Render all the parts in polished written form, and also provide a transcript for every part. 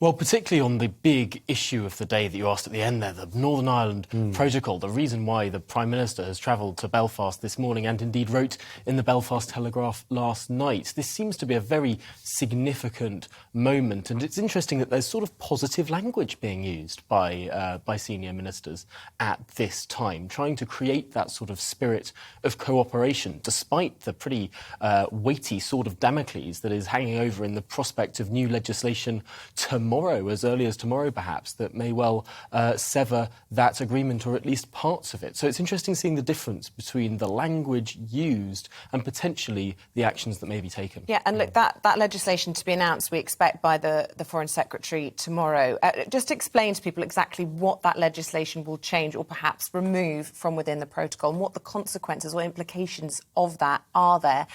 Well, particularly on the big issue of the day that you asked at the end there, the Northern Ireland Protocol, the reason why the Prime Minister has travelled to Belfast this morning and indeed wrote in the Belfast Telegraph last night. This seems to be a very significant moment, and it's interesting that there's sort of positive language being used by senior ministers at this time, trying to create that sort of spirit of cooperation, despite the pretty weighty sword of Damocles that is hanging over in the prospect of new legislation tomorrow, as early as tomorrow perhaps, that may well sever that agreement or at least parts of it. So it's interesting seeing the difference between the language used and potentially the actions that may be taken. Yeah, and look, that legislation to be announced, we expect by the Foreign Secretary tomorrow. Just explain to people exactly what that legislation will change or perhaps remove from within the protocol and what the consequences or implications of that are there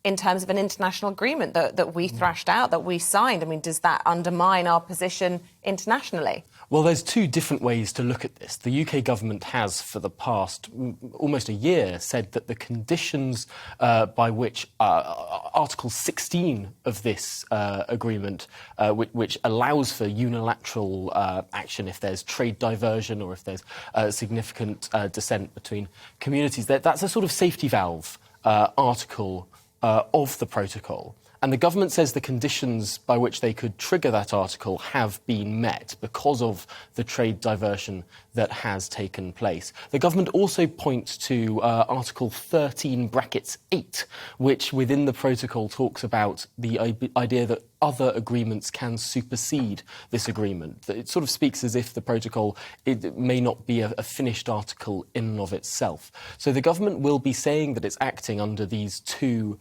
in terms of an international agreement that we thrashed out, that we signed. I mean, does that undermine our position internationally? Well, there's two different ways to look at this. The UK government has, for the past almost a year, said that the conditions by which Article 16 of this agreement, which allows for unilateral action if there's trade diversion or if there's significant dissent between communities, that's a sort of safety valve article of the protocol. And the government says the conditions by which they could trigger that article have been met because of the trade diversion that has taken place. The government also points to Article 13(8), which within the protocol talks about the idea that other agreements can supersede this agreement. It sort of speaks as if the protocol it may not be a finished article in and of itself. So the government will be saying that it's acting under these two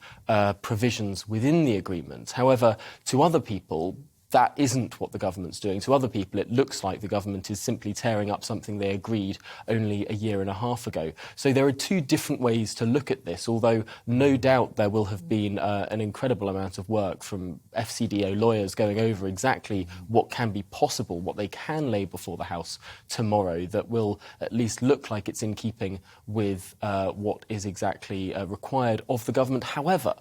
provisions within the agreement. However, to other people, that isn't what the government's doing. To other people, it looks like the government is simply tearing up something they agreed only a year and a half ago. So there are two different ways to look at this, although no doubt there will have been an incredible amount of work from FCDO lawyers going over exactly what can be possible, what they can lay before the House tomorrow that will at least look like it's in keeping with what is exactly required of the government. However,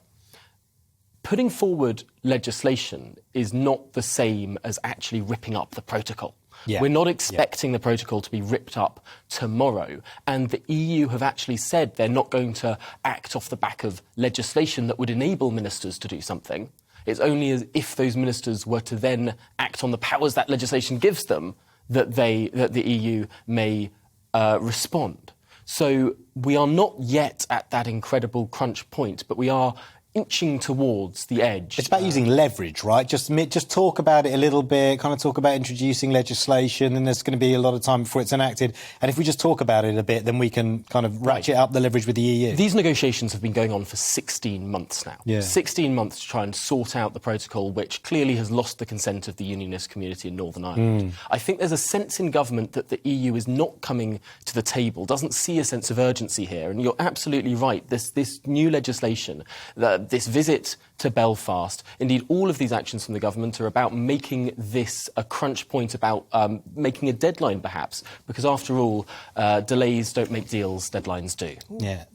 putting forward legislation is not the same as actually ripping up the protocol. Yeah. We're not expecting the protocol to be ripped up tomorrow. And the EU have actually said they're not going to act off the back of legislation that would enable ministers to do something. It's only as if those ministers were to then act on the powers that legislation gives them that the EU may respond. So we are not yet at that incredible crunch point, but we are inching towards the edge. It's about using leverage, right? Just talk about it a little bit, kind of talk about introducing legislation, and there's going to be a lot of time before it's enacted. And if we just talk about it a bit, then we can kind of ratchet up the leverage with the EU. These negotiations have been going on for 16 months now. Yeah. 16 months to try and sort out the protocol, which clearly has lost the consent of the unionist community in Northern Ireland. I think there's a sense in government that the EU is not coming to the table, doesn't see a sense of urgency here. And you're absolutely right. This new legislation, this visit to Belfast, indeed all of these actions from the government are about making this a crunch point, about making a deadline perhaps, because after all, delays don't make deals, deadlines do. Yeah.